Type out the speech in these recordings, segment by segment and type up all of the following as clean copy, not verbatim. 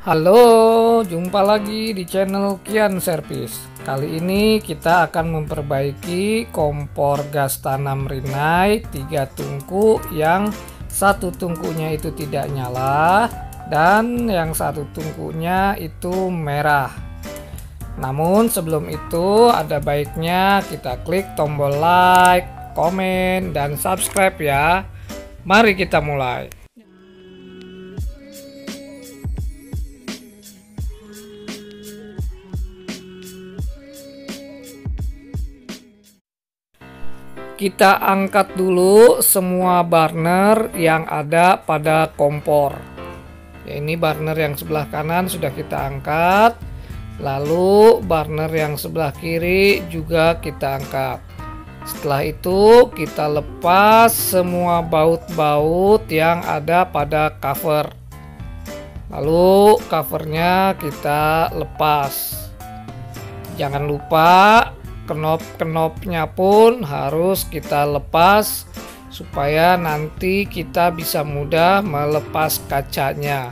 Halo, jumpa lagi di channel Kian Service. Kali ini kita akan memperbaiki kompor gas tanam Rinnai 3 tungku yang satu tungkunya itu tidak nyala dan yang satu tungkunya itu merah. Namun sebelum itu ada baiknya kita klik tombol like, komen, dan subscribe ya. Mari kita mulai. Kita angkat dulu semua burner yang ada pada kompor. Ya, ini burner yang sebelah kanan sudah kita angkat. Lalu burner yang sebelah kiri juga kita angkat. Setelah itu kita lepas semua baut-baut yang ada pada cover. Lalu covernya kita lepas. Jangan lupa knop-knopnya pun harus kita lepas supaya nanti kita bisa mudah melepas kacanya.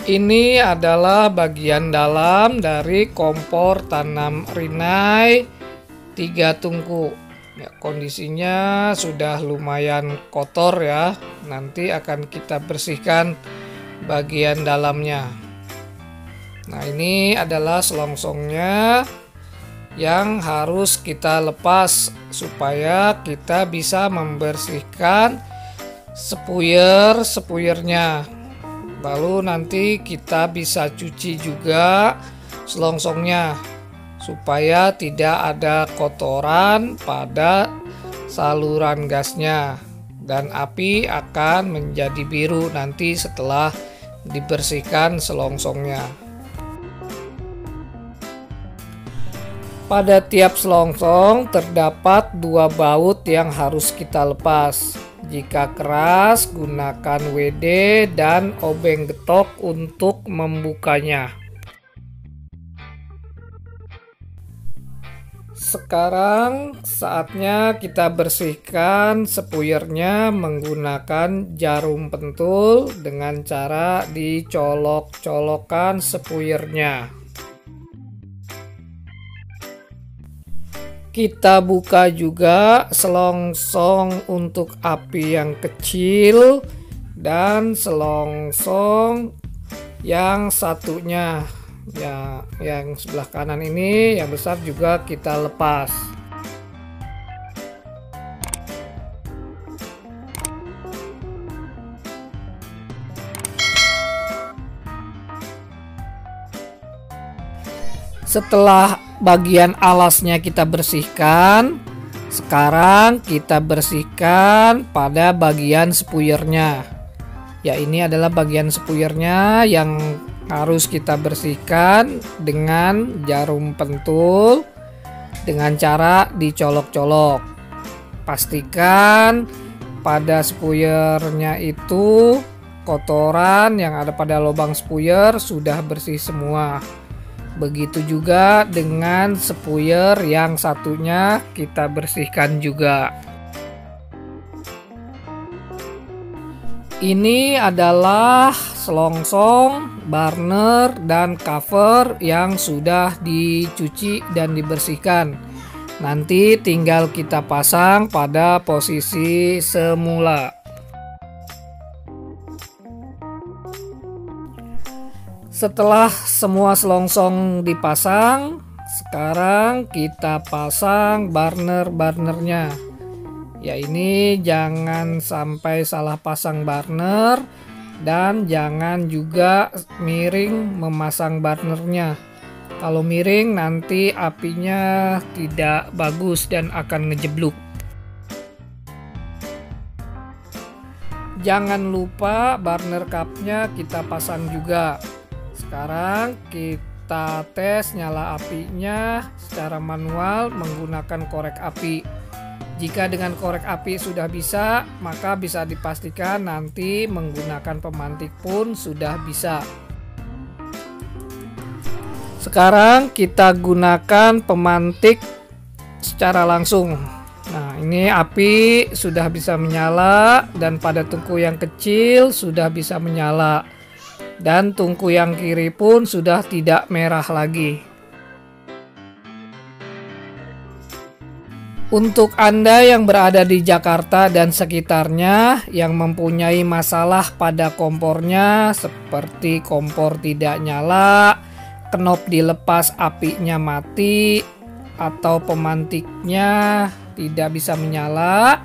Ini adalah bagian dalam dari kompor tanam Rinnai 3 tungku. Ya, kondisinya sudah lumayan kotor ya. Nanti akan kita bersihkan bagian dalamnya. Nah, ini adalah selongsongnya yang harus kita lepas supaya kita bisa membersihkan sepuyer-sepuyernya. Lalu nanti kita bisa cuci juga selongsongnya supaya tidak ada kotoran pada saluran gasnya dan api akan menjadi biru nanti setelah dibersihkan selongsongnya. Pada tiap selongsong terdapat 2 baut yang harus kita lepas. Jika keras, gunakan WD dan obeng getok untuk membukanya. Sekarang saatnya kita bersihkan sepuyernya menggunakan jarum pentul dengan cara dicolok-colokkan sepuyernya. Kita buka juga selongsong untuk api yang kecil dan selongsong yang satunya ya, yang sebelah kanan ini yang besar juga kita lepas. Setelah bagian alasnya kita bersihkan, sekarang kita bersihkan pada bagian sepuyernya. Ya, ini adalah bagian sepuyernya yang harus kita bersihkan dengan jarum pentul dengan cara dicolok-colok. Pastikan pada sepuyernya itu kotoran yang ada pada lubang sepuyer sudah bersih semua. Begitu juga dengan sepuyer yang satunya kita bersihkan juga. Ini adalah selongsong, burner, dan cover yang sudah dicuci dan dibersihkan. Nanti tinggal kita pasang pada posisi semula. Setelah semua selongsong dipasang, sekarang kita pasang burner-burnernya. Ya, ini jangan sampai salah pasang burner dan jangan juga miring memasang burnernya. Kalau miring nanti apinya tidak bagus dan akan ngejebluk. Jangan lupa burner cupnya kita pasang juga. Sekarang kita tes nyala apinya secara manual menggunakan korek api. Jika dengan korek api sudah bisa, maka bisa dipastikan nanti menggunakan pemantik pun sudah bisa. Sekarang kita gunakan pemantik secara langsung. Nah, ini api sudah bisa menyala dan pada tungku yang kecil sudah bisa menyala. Dan tungku yang kiri pun sudah tidak merah lagi. Untuk Anda yang berada di Jakarta dan sekitarnya yang mempunyai masalah pada kompornya seperti kompor tidak nyala, knop dilepas apinya mati, atau pemantiknya tidak bisa menyala,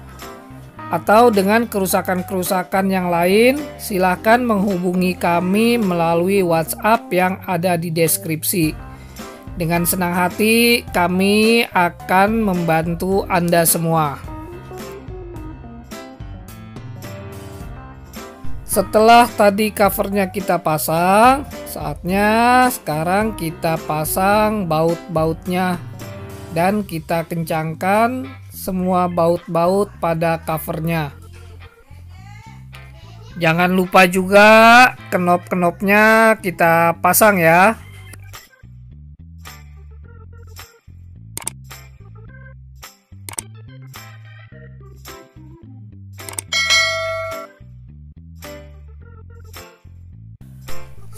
atau dengan kerusakan-kerusakan yang lain, silakan menghubungi kami melalui WhatsApp yang ada di deskripsi. Dengan senang hati kami akan membantu Anda semua. Setelah tadi covernya kita pasang, saatnya sekarang kita pasang baut-bautnya dan kita kencangkan semua baut-baut pada covernya. Jangan lupa juga knop-knopnya kita pasang ya.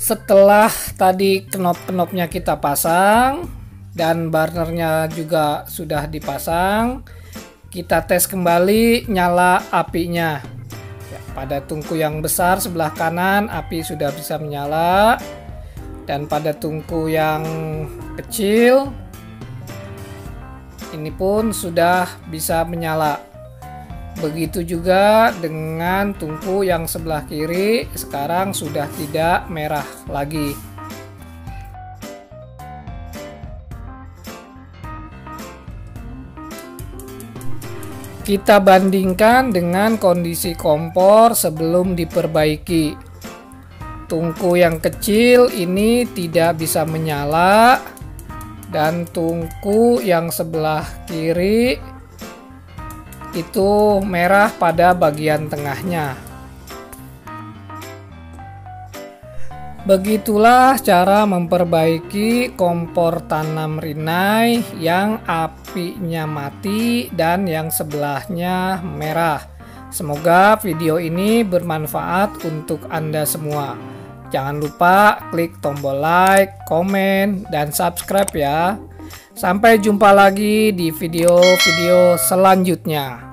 Setelah tadi knop-knopnya kita pasang dan burnernya juga sudah dipasang, kita tes kembali nyala apinya. Ya, pada tungku yang besar sebelah kanan api sudah bisa menyala, dan pada tungku yang kecil ini pun sudah bisa menyala. Begitu juga dengan tungku yang sebelah kiri, sekarang sudah tidak merah lagi. Kita bandingkan dengan kondisi kompor sebelum diperbaiki. Tungku yang kecil ini tidak bisa menyala, dan tungku yang sebelah kiri itu merah pada bagian tengahnya. Begitulah cara memperbaiki kompor tanam Rinnai yang apinya mati dan yang sebelahnya merah. Semoga video ini bermanfaat untuk Anda semua. Jangan lupa klik tombol like, komen, dan subscribe ya. Sampai jumpa lagi di video-video selanjutnya.